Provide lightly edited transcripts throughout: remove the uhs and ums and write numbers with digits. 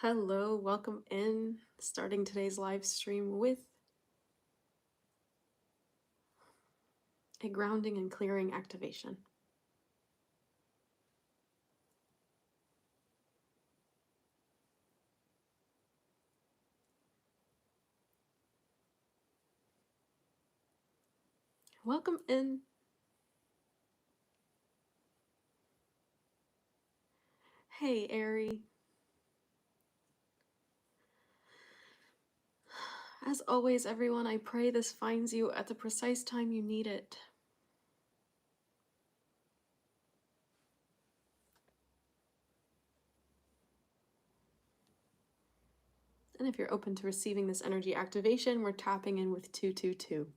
Hello, welcome in. Starting today's live stream with a grounding and clearing activation. Welcome in. Hey, Ari. As always, everyone, I pray this finds you at the precise time you need it. And if you're open to receiving this energy activation, we're tapping in with 222.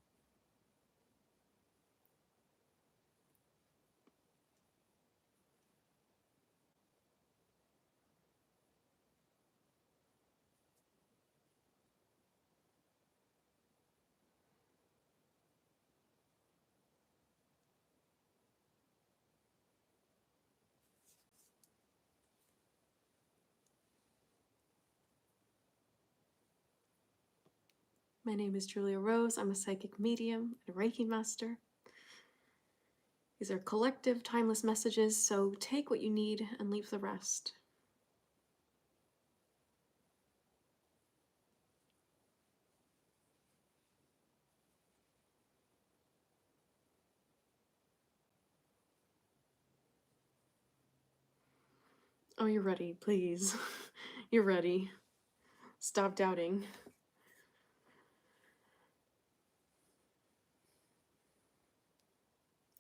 My name is Julia Rose. I'm a psychic medium and a Reiki master. These are collective, timeless messages, so take what you need and leave the rest. Oh, you're ready, please. You're ready. Stop doubting.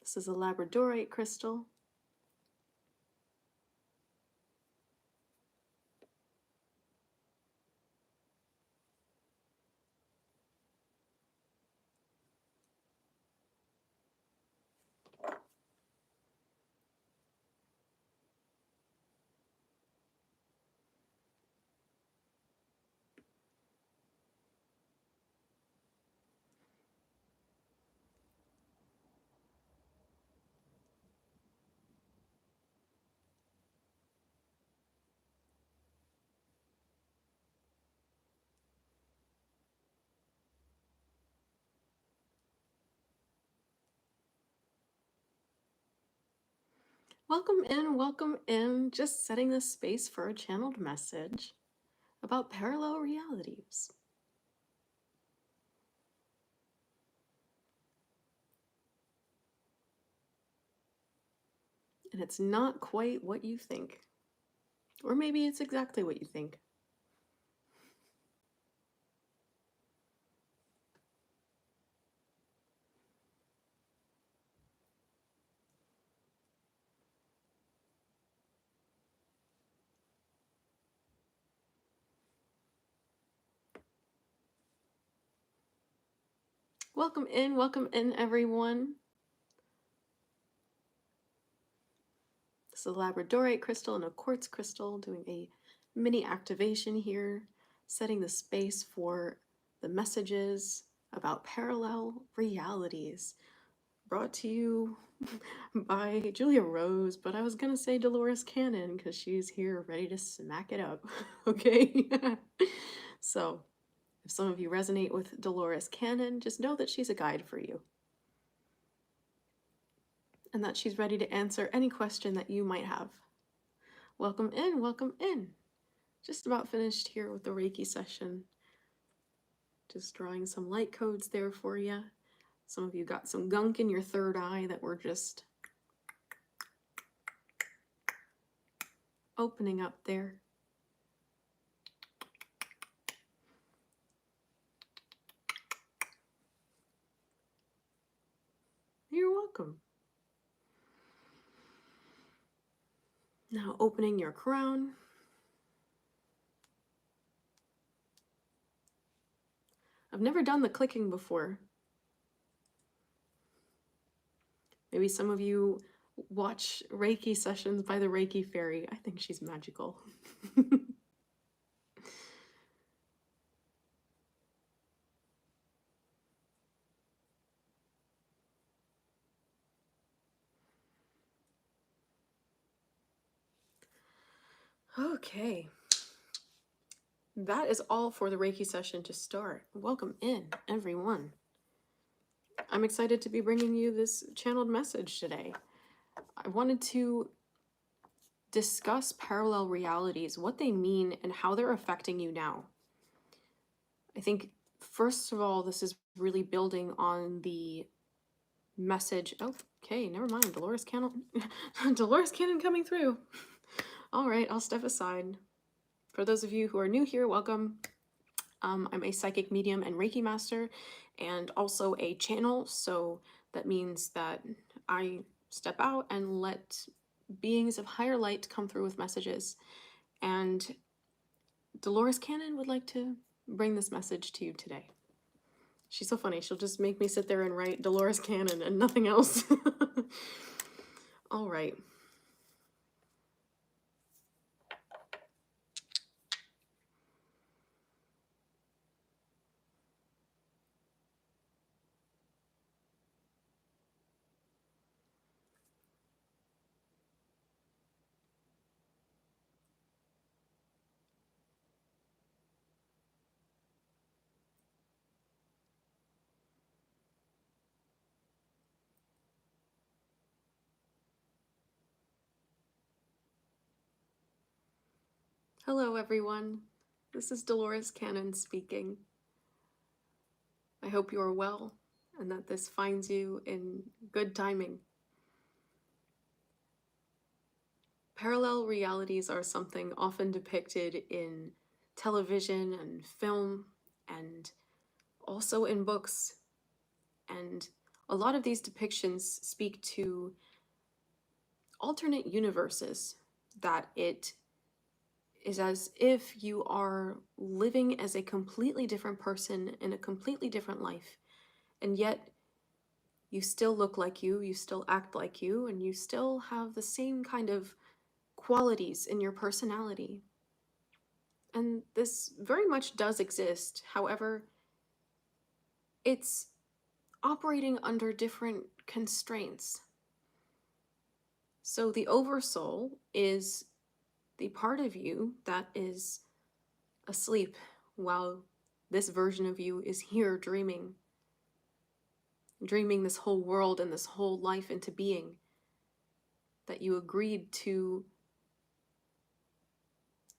This is a labradorite crystal. Welcome in. Just setting the space for a channeled message about parallel realities. And it's not quite what you think. Or maybe it's exactly what you think. Welcome in everyone. This is a labradorite crystal and a quartz crystal, doing a mini activation here, setting the space for the messages about parallel realities. Brought to you by Julia Rose, but I was gonna say Dolores Cannon because she's here ready to smack it up. Okay? So, if some of you resonate with Dolores Cannon, just know that she's a guide for you. And that she's ready to answer any question that you might have. Welcome in, welcome in. Just about finished here with the Reiki session. Just drawing some light codes there for you. Some of you got some gunk in your third eye that we're just opening up there. You're welcome. Now opening your crown. I've never done the clicking before. Maybe some of you watch Reiki sessions by the Reiki Fairy. I think she's magical. Okay. that is all for the Reiki session to start. Welcome in, everyone. I'm excited to be bringing you this channeled message today. I wanted to discuss parallel realities, what they mean, and how they're affecting you now. I think, first of all, this is really building on the message. Oh, okay, never mind. Dolores Cannon. Dolores Cannon coming through. All right, I'll step aside. For those of you who are new here, welcome. I'm a psychic medium and Reiki master, and also a channel. So that means that I step out and let beings of higher light come through with messages. And Dolores Cannon would like to bring this message to you today. She's so funny. She'll just make me sit there and write Dolores Cannon and nothing else. All right. Hello, everyone. This is Dolores Cannon speaking. I hope you are well and that this finds you in good timing. Parallel realities are something often depicted in television and film and also in books. And a lot of these depictions speak to alternate universes, that it is as if you are living as a completely different person in a completely different life, and yet you still look like you still act like you, and you still have the same kind of qualities in your personality. And this very much does exist. However, it's operating under different constraints. So the oversoul is the part of you that is asleep while this version of you is here dreaming this whole world and this whole life into being, that you agreed to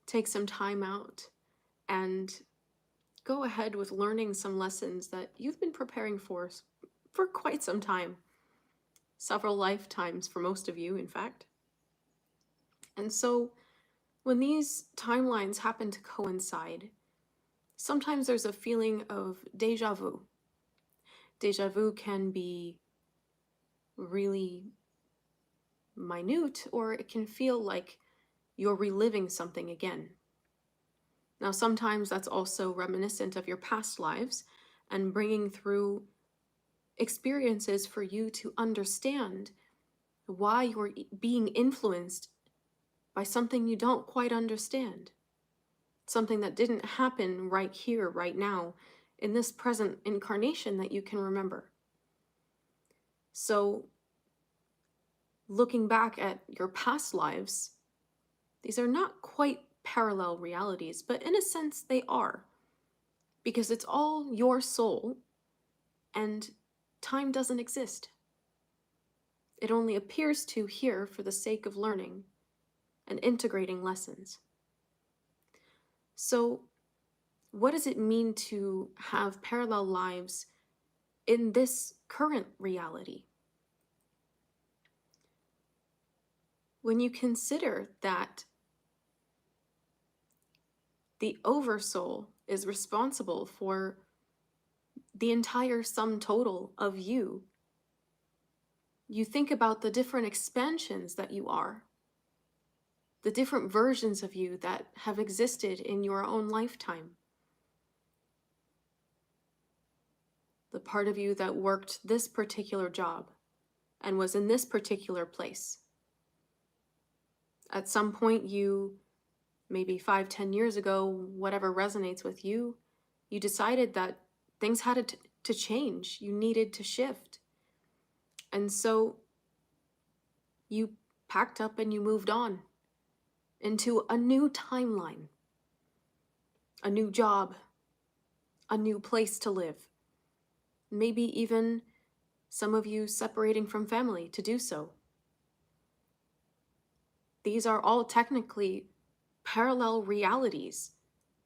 take some time out and go ahead with learning some lessons that you've been preparing for quite some time. Several lifetimes for most of you, in fact. And so when these timelines happen to coincide, sometimes there's a feeling of déjà vu. Déjà vu can be really minute, or it can feel like you're reliving something again. Now, sometimes that's also reminiscent of your past lives and bringing through experiences for you to understand why you're being influenced by something you don't quite understand. Something that didn't happen right here, right now, in this present incarnation that you can remember. So, looking back at your past lives, these are not quite parallel realities, but in a sense they are. Because it's all your soul, and time doesn't exist. It only appears to here for the sake of learning and integrating lessons. So, what does it mean to have parallel lives in this current reality? When you consider that the oversoul is responsible for the entire sum total of you, you think about the different expansions that you are, the different versions of you that have existed in your own lifetime. The part of you that worked this particular job and was in this particular place. At some point, you, maybe 5-10 years ago, whatever resonates with you, you decided that things had to change. You needed to shift. And so you packed up and you moved on into a new timeline. a new job, a new place to live, maybe even some of you separating from family to do so. These are all technically parallel realities,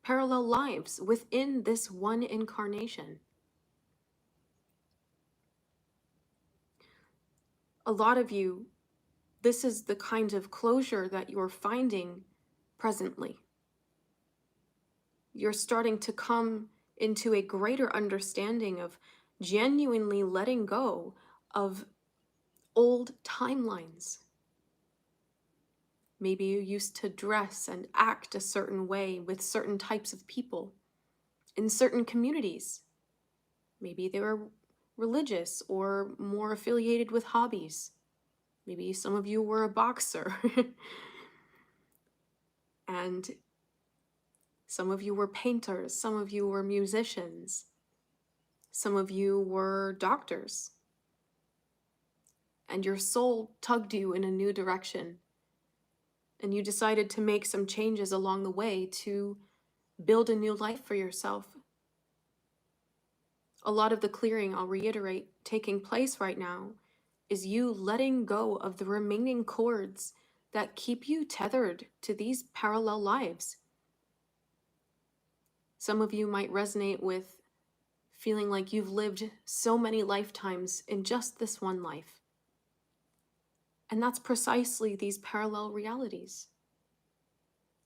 parallel lives within this one incarnation. A lot of you, this is the kind of closure that you're finding presently. You're starting to come into a greater understanding of genuinely letting go of old timelines. Maybe you used to dress and act a certain way with certain types of people in certain communities. Maybe they were religious or more affiliated with hobbies. Maybe some of you were a boxer. And some of you were painters, some of you were musicians, some of you were doctors. And your soul tugged you in a new direction. And you decided to make some changes along the way to build a new life for yourself. A lot of the clearing, I'll reiterate, taking place right now is you letting go of the remaining cords that keep you tethered to these parallel lives. Some of you might resonate with feeling like you've lived so many lifetimes in just this one life. And that's precisely these parallel realities,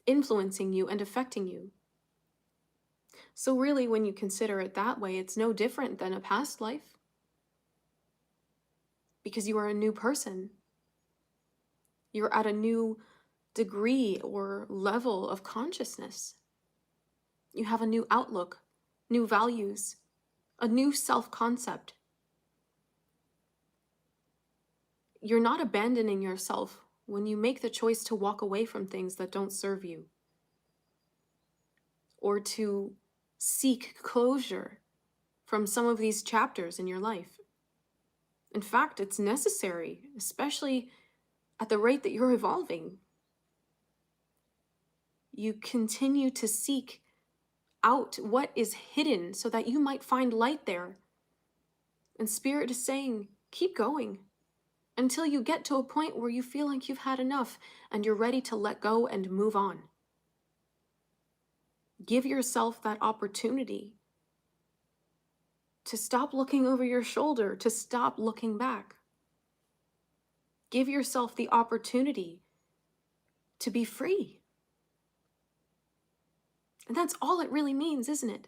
influencing you and affecting you. So really, when you consider it that way, it's no different than a past life, because you are a new person. You're at a new degree or level of consciousness. You have a new outlook, new values, a new self-concept. You're not abandoning yourself when you make the choice to walk away from things that don't serve you, or to seek closure from some of these chapters in your life. In fact, it's necessary, especially at the rate that you're evolving. You continue to seek out what is hidden so that you might find light there. And Spirit is saying, keep going until you get to a point where you feel like you've had enough and you're ready to let go and move on. Give yourself that opportunity to stop looking over your shoulder, to stop looking back. Give yourself the opportunity to be free. And that's all it really means, isn't it?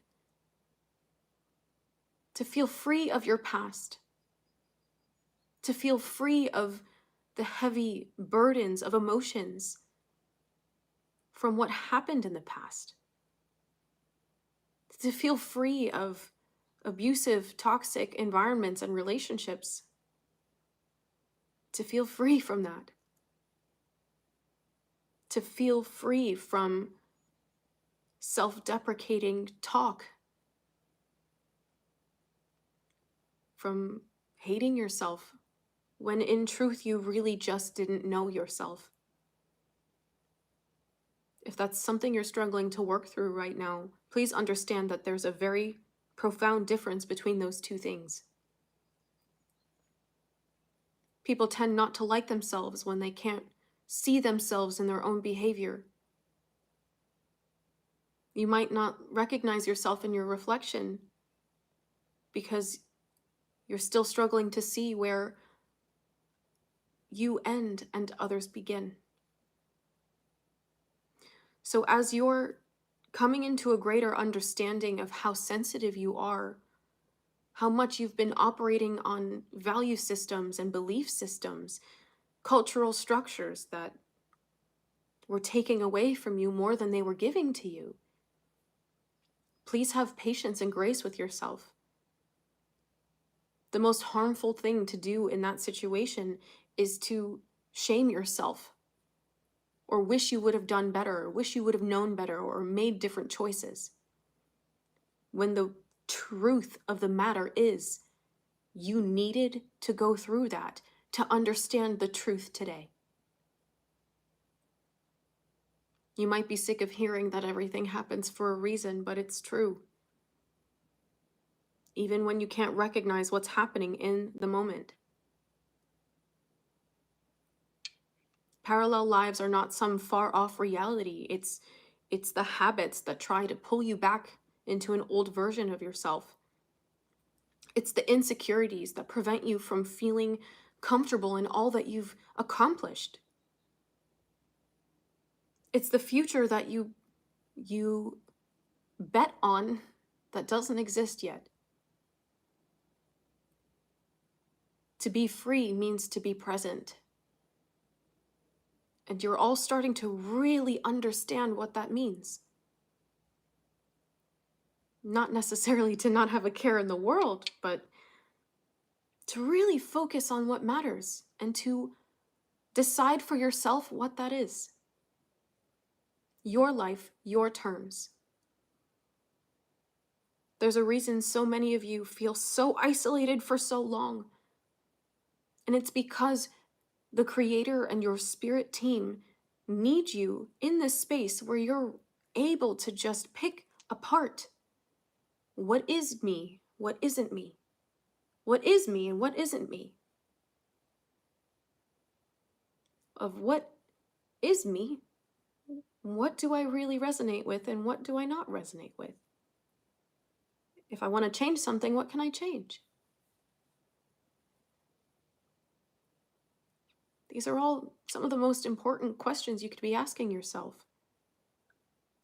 To feel free of your past. To feel free of the heavy burdens of emotions from what happened in the past. To feel free of abusive, toxic environments and relationships. To feel free from that. To feel free from self-deprecating talk. From hating yourself when in truth you really just didn't know yourself. If that's something you're struggling to work through right now, please understand that there's a very profound difference between those two things. People tend not to like themselves when they can't see themselves in their own behavior. You might not recognize yourself in your reflection because you're still struggling to see where you end and others begin. So as you're coming into a greater understanding of how sensitive you are, how much you've been operating on value systems and belief systems, cultural structures that were taking away from you more than they were giving to you, please have patience and grace with yourself. The most harmful thing to do in that situation is to shame yourself, or wish you would have done better, or wish you would have known better, or made different choices. When the truth of the matter is, you needed to go through that to understand the truth today. You might be sick of hearing that everything happens for a reason, but it's true. Even when you can't recognize what's happening in the moment. Parallel lives are not some far-off reality. It's the habits that try to pull you back into an old version of yourself. It's the insecurities that prevent you from feeling comfortable in all that you've accomplished. It's the future that you bet on that doesn't exist yet. To be free means to be present. And you're all starting to really understand what that means. Not necessarily to not have a care in the world, but to really focus on what matters and to decide for yourself what that is. Your life, your terms. There's a reason so many of you feel so isolated for so long. And it's because the Creator and your spirit team need you in this space where you're able to just pick apart what is me, what isn't me, what is me and what isn't me. Of what is me, what do I really resonate with and what do I not resonate with? If I want to change something, what can I change? These are all some of the most important questions you could be asking yourself.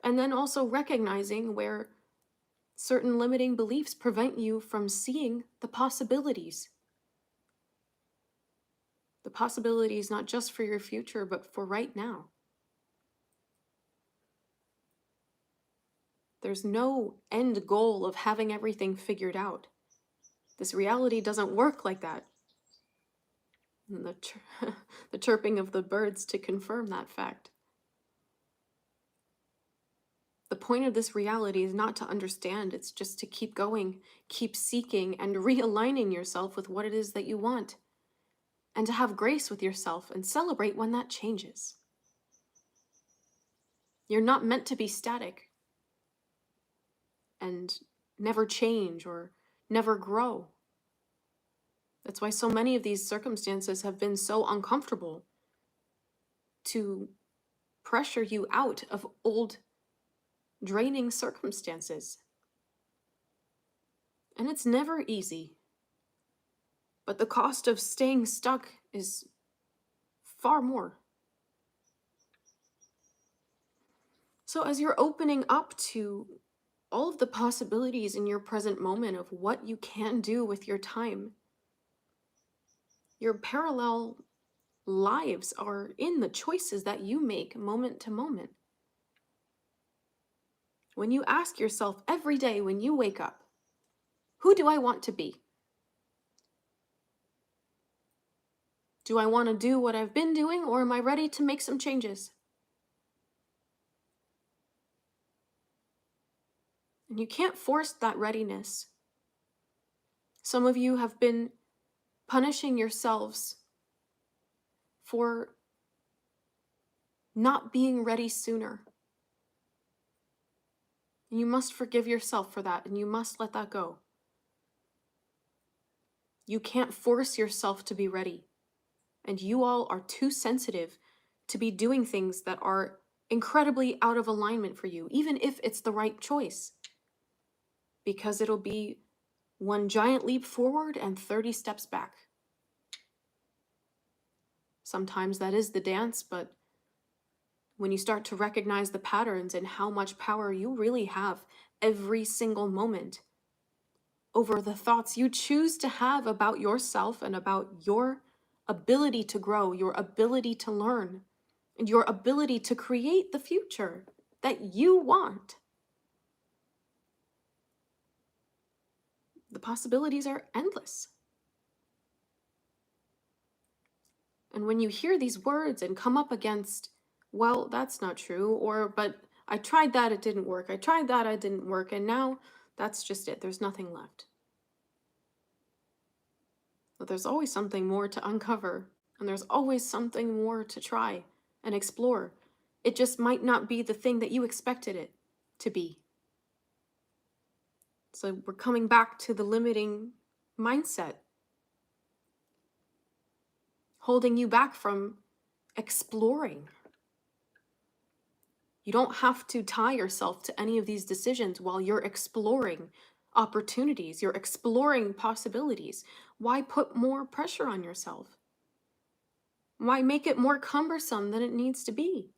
And then also recognizing where certain limiting beliefs prevent you from seeing the possibilities. The possibilities not just for your future, but for right now. There's no end goal of having everything figured out. This reality doesn't work like that. And the chirping of the birds to confirm that fact. The point of this reality is not to understand, it's just to keep going, keep seeking and realigning yourself with what it is that you want. And to have grace with yourself and celebrate when that changes. You're not meant to be static and never change or never grow. That's why so many of these circumstances have been so uncomfortable, to pressure you out of old, draining circumstances. And it's never easy. But the cost of staying stuck is far more. So as you're opening up to all of the possibilities in your present moment of what you can do with your time, your parallel lives are in the choices that you make moment to moment. When you ask yourself every day when you wake up, who do I want to be? Do I want to do what I've been doing, or am I ready to make some changes? And you can't force that readiness. Some of you have been punishing yourselves for not being ready sooner. And you must forgive yourself for that, and you must let that go. You can't force yourself to be ready. And you all are too sensitive to be doing things that are incredibly out of alignment for you, even if it's the right choice. Because it'll be one giant leap forward and 30 steps back. Sometimes that is the dance, but when you start to recognize the patterns and how much power you really have every single moment over the thoughts you choose to have about yourself and about your ability to grow, your ability to learn, and your ability to create the future that you want. The possibilities are endless. And when you hear these words and come up against, well, that's not true, or, but I tried that, it didn't work. I tried that, it didn't work. And now that's just it. There's nothing left. But there's always something more to uncover. And there's always something more to try and explore. It just might not be the thing that you expected it to be. So we're coming back to the limiting mindset, holding you back from exploring. You don't have to tie yourself to any of these decisions while you're exploring opportunities, you're exploring possibilities. Why put more pressure on yourself? Why make it more cumbersome than it needs to be?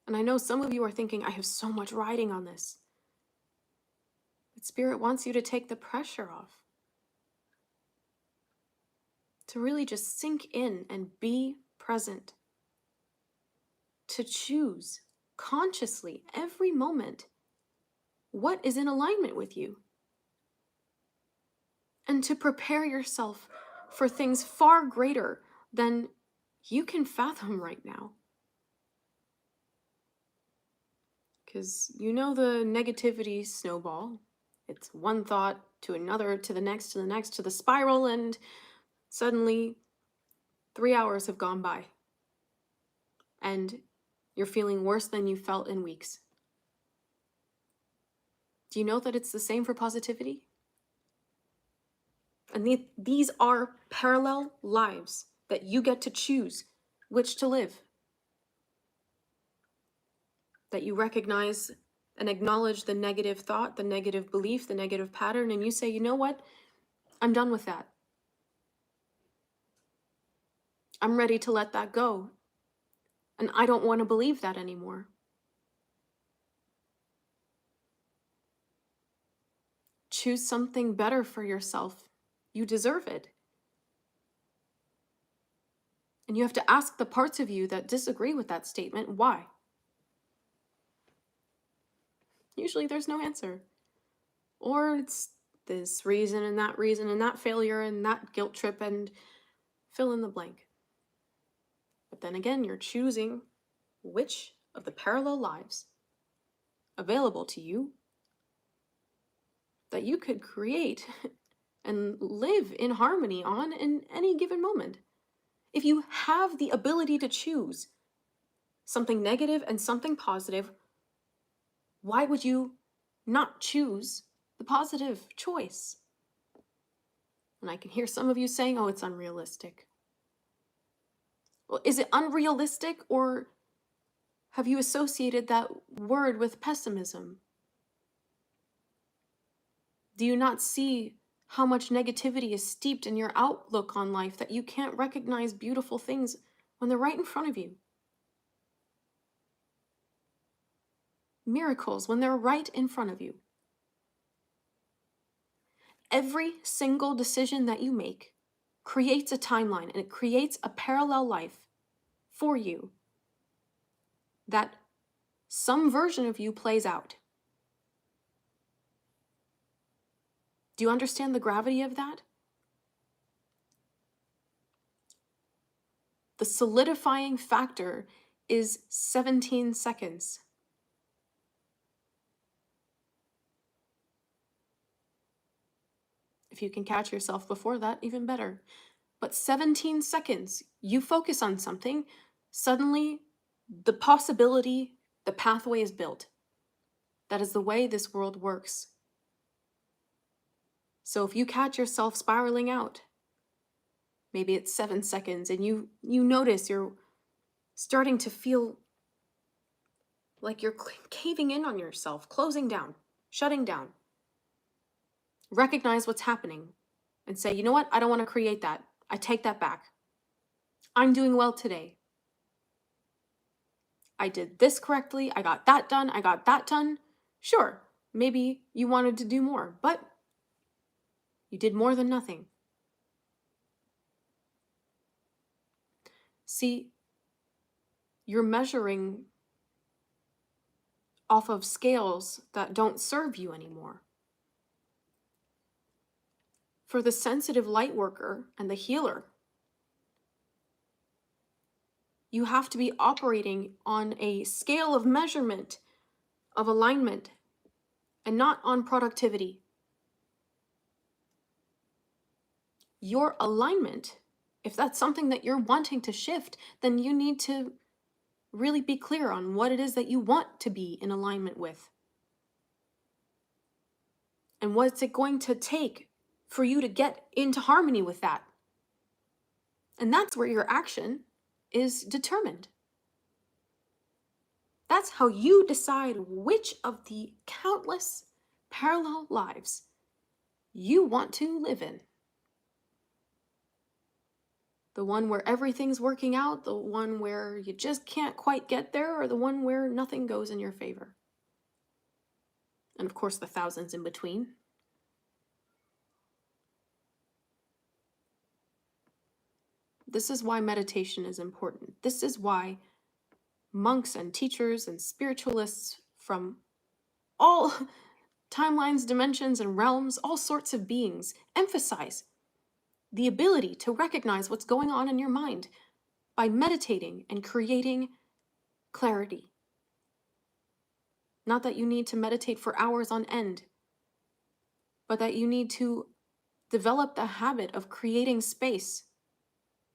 And I know some of you are thinking, I have so much riding on this. But Spirit wants you to take the pressure off, to really just sink in and be present, to choose consciously every moment what is in alignment with you, and to prepare yourself for things far greater than you can fathom right now. Because you know the negativity snowball. It's one thought to another, to the next, to the next, to the spiral, and suddenly 3 hours have gone by. And you're feeling worse than you felt in weeks. Do you know that it's the same for positivity? And these are parallel lives that you get to choose which to live. That you recognize and acknowledge the negative thought, the negative belief, the negative pattern, and you say, you know what? I'm done with that. I'm ready to let that go. And I don't want to believe that anymore. Choose something better for yourself. You deserve it. And you have to ask the parts of you that disagree with that statement, why? Usually there's no answer. Or it's this reason and that failure and that guilt trip and fill in the blank. But then again, you're choosing which of the parallel lives available to you that you could create and live in harmony on in any given moment. If you have the ability to choose something negative and something positive, why would you not choose the positive choice? And I can hear some of you saying, oh, it's unrealistic. Well, is it unrealistic, or have you associated that word with pessimism? Do you not see how much negativity is steeped in your outlook on life that you can't recognize beautiful things when they're right in front of you? Miracles when they're right in front of you. Every single decision that you make creates a timeline, and it creates a parallel life for you that some version of you plays out. Do you understand the gravity of that? The solidifying factor is 17 seconds. If you can catch yourself before that, even better. But 17 seconds, you focus on something, suddenly the possibility, the pathway is built. That is the way this world works. So if you catch yourself spiraling out, maybe it's 7 seconds, and you notice you're starting to feel like you're caving in on yourself, closing down, shutting down. Recognize what's happening and say, you know what? I don't want to create that. I take that back. I'm doing well today. I did this correctly. I got that done. I got that done. Sure, maybe you wanted to do more, but you did more than nothing. See, you're measuring off of scales that don't serve you anymore. For the sensitive light worker and the healer, you have to be operating on a scale of measurement, of alignment, and not on productivity. Your alignment If that's something that you're wanting to shift, then you need to really be clear on what it is that you want to be in alignment with. And what's it going to take for you to get into harmony with that? And that's where your action is determined. That's how you decide which of the countless parallel lives you want to live in. The one where everything's working out, the one where you just can't quite get there, or the one where nothing goes in your favor. And of course, the thousands in between. This is why meditation is important. This is why monks and teachers and spiritualists from all timelines, dimensions, and realms, all sorts of beings, emphasize the ability to recognize what's going on in your mind by meditating and creating clarity. Not that you need to meditate for hours on end, but that you need to develop the habit of creating space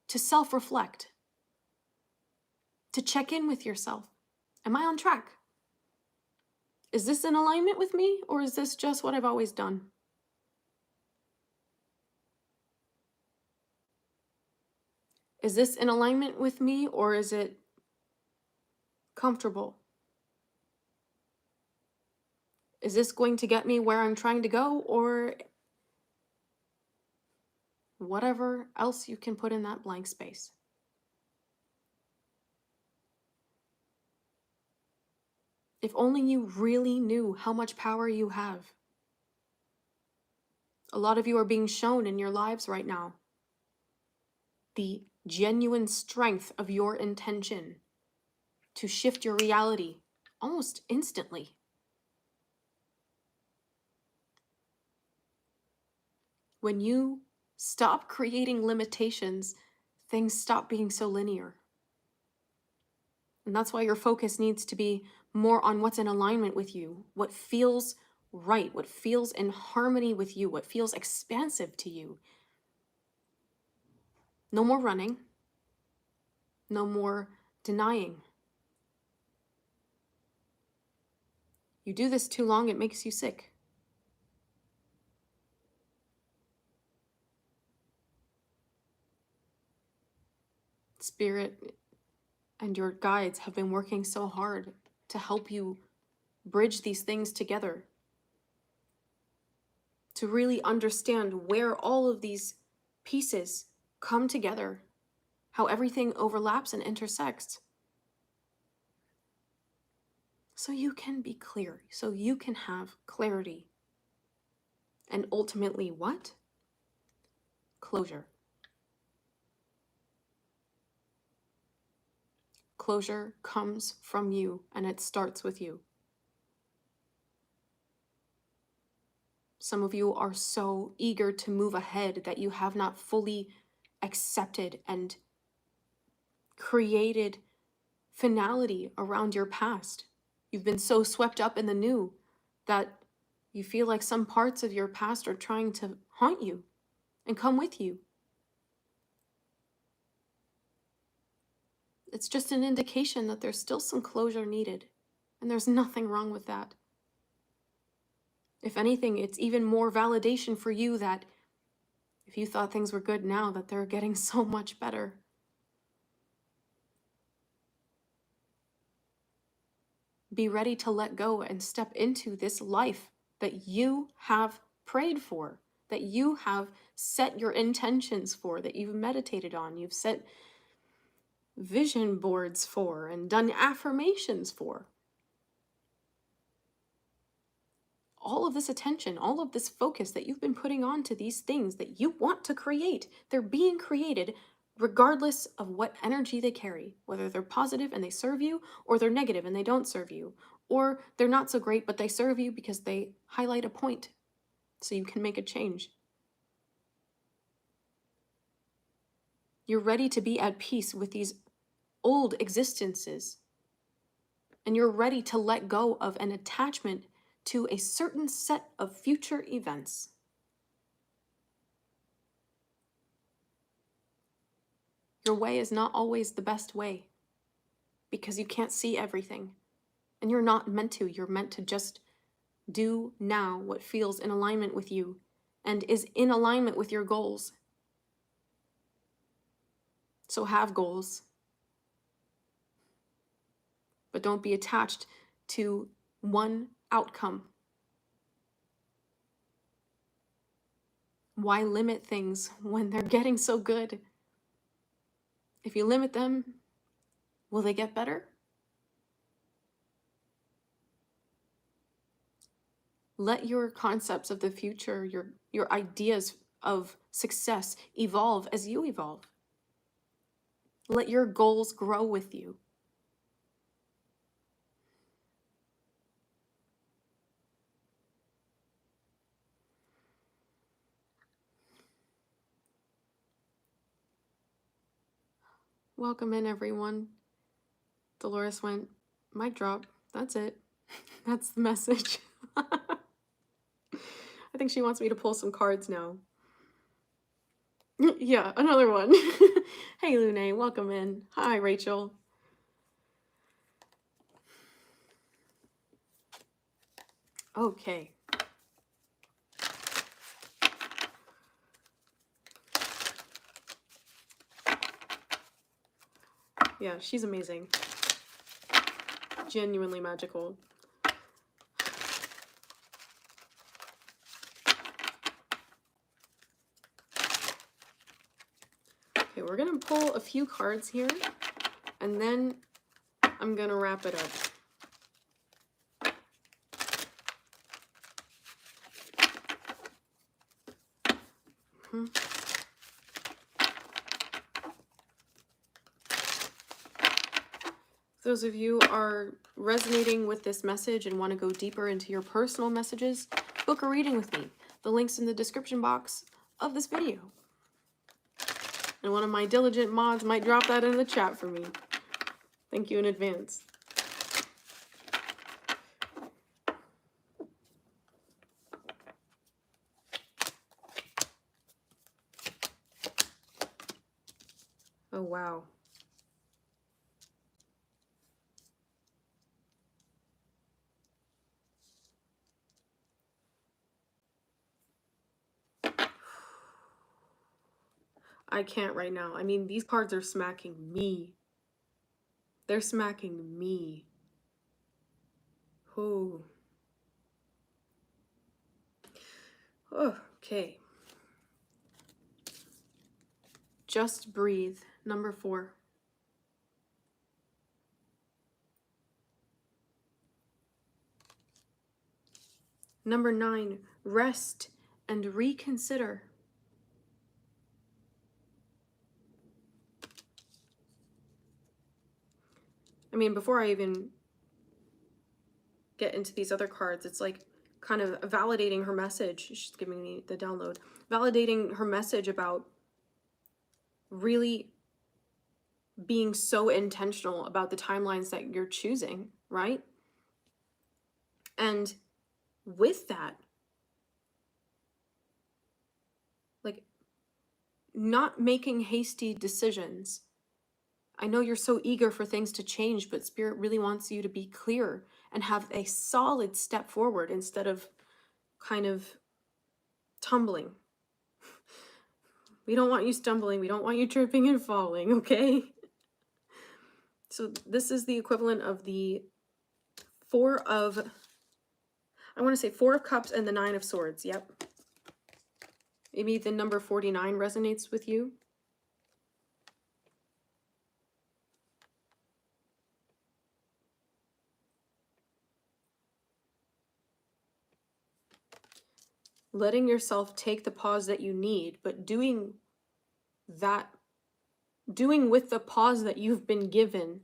to self-reflect, to check in with yourself. Am I on track? Is this in alignment with me, or is this just what I've always done? Is this in alignment with me, or is it comfortable? Is this going to get me where I'm trying to go, or whatever else you can put in that blank space? If only you really knew how much power you have. A lot of you are being shown in your lives right now the genuine strength of your intention to shift your reality almost instantly. When you stop creating limitations, things stop being so linear. And that's why your focus needs to be more on what's in alignment with you, what feels right, what feels in harmony with you, what feels expansive to you. No more running, no more denying. You do this too long, it makes you sick. Spirit and your guides have been working so hard to help you bridge these things together, to really understand where all of these pieces come together, how everything overlaps and intersects. So you can be clear, so you can have clarity. And ultimately, what? Closure. Closure comes from you, and it starts with you. Some of you are so eager to move ahead that you have not fully accepted and created finality around your past. You've been so swept up in the new that you feel like some parts of your past are trying to haunt you and come with you. It's just an indication that there's still some closure needed, and there's nothing wrong with that. If anything, it's even more validation for you that if you thought things were good now, that they're getting so much better. Be ready to let go and step into this life that you have prayed for, that you have set your intentions for, that you've meditated on, you've set vision boards for, and done affirmations for. All of this attention, all of this focus that you've been putting on to these things that you want to create, they're being created regardless of what energy they carry, whether they're positive and they serve you, or they're negative and they don't serve you, or they're not so great but they serve you because they highlight a point so you can make a change. You're ready to be at peace with these old existences, and you're ready to let go of an attachment to a certain set of future events. your way is not always the best way because you can't see everything. And you're not meant to. You're meant to just do now what feels in alignment with you and is in alignment with your goals. So have goals, but don't be attached to one outcome. Why limit things when they're getting so good? If you limit them, will they get better? Let your concepts of the future, your ideas of success evolve as you evolve. Let your goals grow with you. Welcome in, everyone. Dolores went, mic drop. That's it. That's the message. I think she wants me to pull some cards now. Yeah, another one. Hey, Lune, welcome in. Hi, Rachel. Okay. Yeah, she's amazing. Genuinely magical. Okay, we're gonna pull a few cards here, and then I'm gonna wrap it up. Those of you are resonating with this message and want to go deeper into your personal messages, book a reading with me. The link's in the description box of this video. And one of my diligent mods might drop that in the chat for me. Thank you in advance. Oh, wow. I can't right now. I mean, these cards are smacking me. They're smacking me. Oh. Oh, okay. Just breathe. Number 4. Number 9, rest and reconsider. I mean, before I even get into these other cards, it's like kind of validating her message. She's giving me the download. Validating her message about really being so intentional about the timelines that you're choosing, right? And with that, like, not making hasty decisions. I know you're so eager for things to change, but Spirit really wants you to be clear and have a solid step forward instead of kind of tumbling. We don't want you stumbling. We don't want you tripping and falling, okay? So this is the equivalent of the 4 of Cups and the 9 of Swords. Yep. Maybe the number 49 resonates with you. Letting yourself take the pause that you need, but doing with the pause that you've been given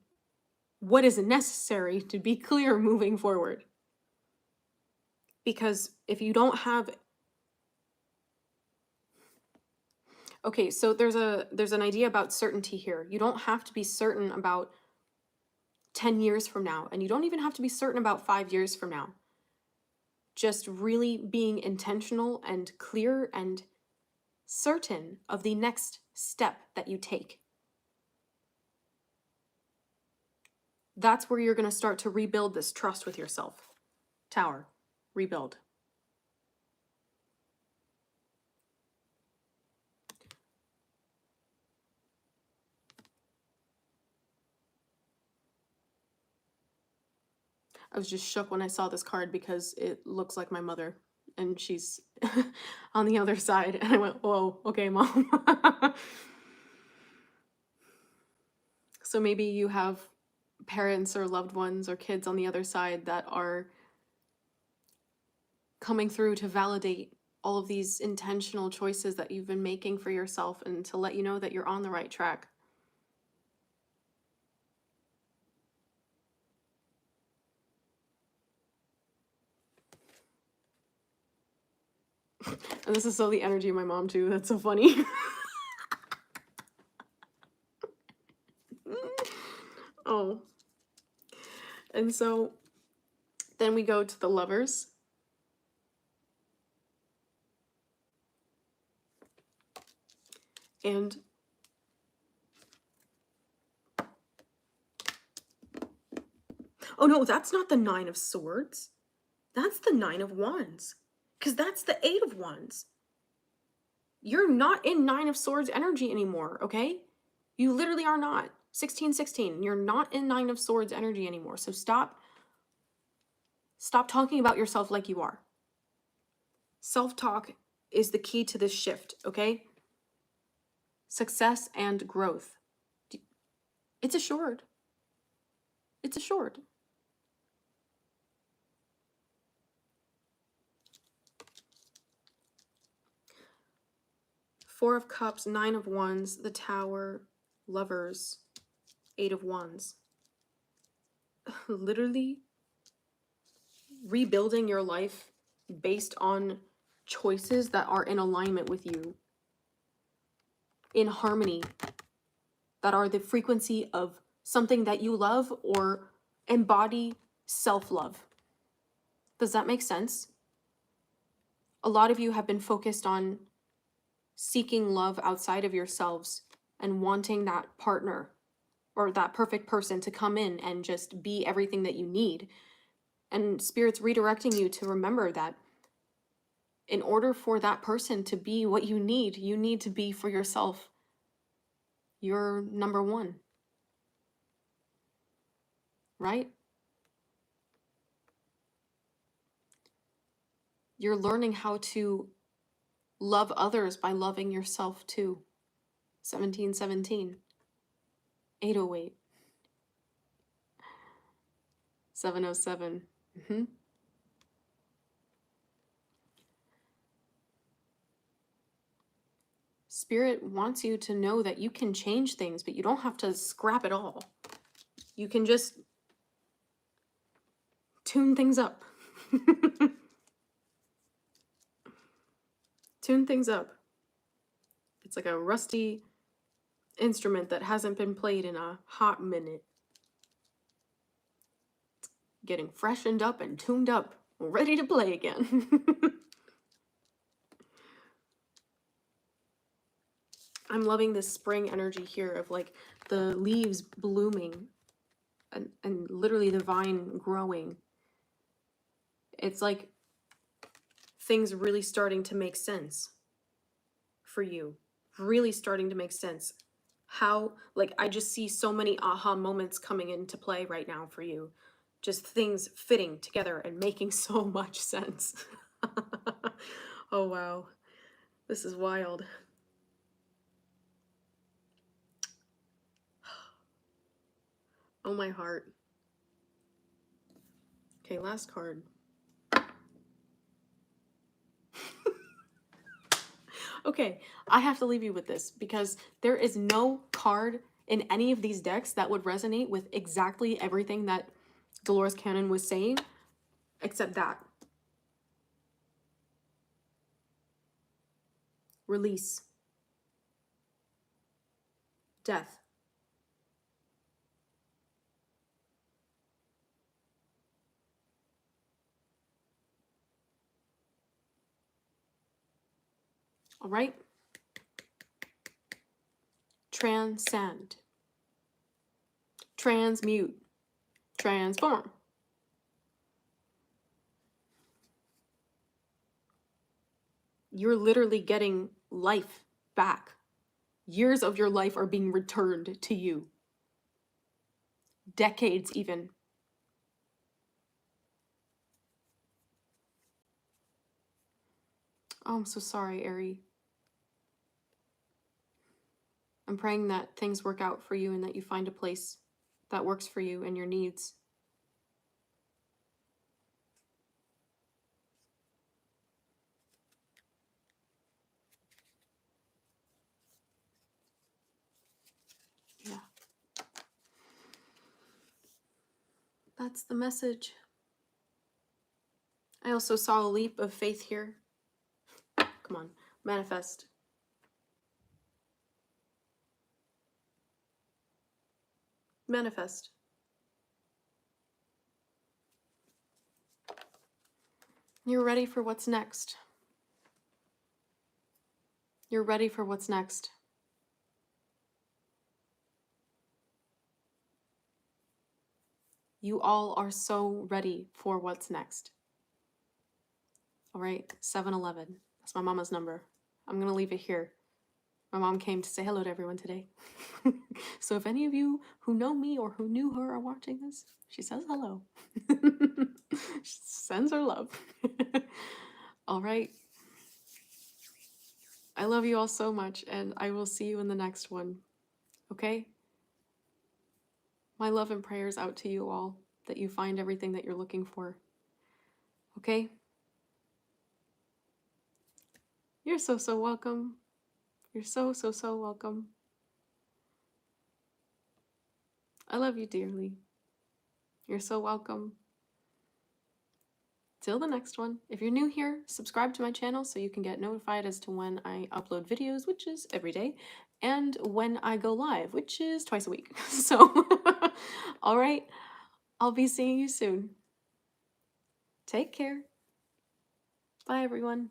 what is necessary to be clear moving forward. Because if you don't have... Okay, so there's an idea about certainty here. You don't have to be certain about 10 years from now, and you don't even have to be certain about 5 years from now. Just really being intentional and clear and certain of the next step that you take. That's where you're going to start to rebuild this trust with yourself. Tower, rebuild. I was just shook when I saw this card because it looks like my mother and she's on the other side. And I went, whoa, okay, Mom. So maybe you have parents or loved ones or kids on the other side that are coming through to validate all of these intentional choices that you've been making for yourself and to let you know that you're on the right track. And this is so the energy of my mom too. That's so funny. Oh. And so then we go to the Lovers. And oh no, that's not the Nine of Swords. That's the Nine of Wands. Because that's the Eight of Wands. You're not in Nine of Swords energy anymore, okay? You literally are not. 1616. You're not in Nine of Swords energy anymore. So stop talking about yourself like you are. Self-talk is the key to this shift, okay? Success and growth. It's assured. It's assured. Four of Cups, Nine of Wands, the Tower, Lovers, Eight of Wands. Literally rebuilding your life based on choices that are in alignment with you, in harmony, that are the frequency of something that you love or embody self-love. Does that make sense? A lot of you have been focused on seeking love outside of yourselves and wanting that partner or that perfect person to come in and just be everything that you need. And Spirit's redirecting you to remember that in order for that person to be what you need to be for yourself. You're number one. Right? You're learning how to love others by loving yourself too. 1717. 808. 707. Spirit wants you to know that you can change things, but you don't have to scrap it all. You can just tune things up. Tune things up. It's like a rusty instrument that hasn't been played in a hot minute. It's getting freshened up and tuned up, ready to play again. I'm loving this spring energy here of like the leaves blooming and literally the vine growing. It's like things really starting to make sense for you. Really starting to make sense. How, like, I just see so many aha moments coming into play right now for you. Just things fitting together and making so much sense. Oh, wow. This is wild. Oh, my heart. Okay, last card. Okay, I have to leave you with this because there is no card in any of these decks that would resonate with exactly everything that Dolores Cannon was saying, except that. Release. Death. All right? Transcend. Transmute. transform. You're literally getting life back. Years of your life are being returned to you. Decades even. Oh, I'm so sorry, Ari. I'm praying that things work out for you and that you find a place that works for you and your needs. Yeah. That's the message. I also saw a leap of faith here. Come on, manifest. Manifest. You're ready for what's next. You're ready for what's next. You all are so ready for what's next. All right, 7-Eleven. That's my mama's number. I'm going to leave it here. My mom came to say hello to everyone today. So if any of you who know me or who knew her are watching this, she says hello. She sends her love. All right. I love you all so much, and I will see you in the next one. Okay? My love and prayers out to you all, that you find everything that you're looking for. Okay? You're so, so welcome. You're so, so, so welcome. I love you dearly. You're so welcome. Till the next one. If you're new here, subscribe to my channel so you can get notified as to when I upload videos, which is every day, and when I go live, which is twice a week. So, all right, I'll be seeing you soon. Take care. Bye, everyone.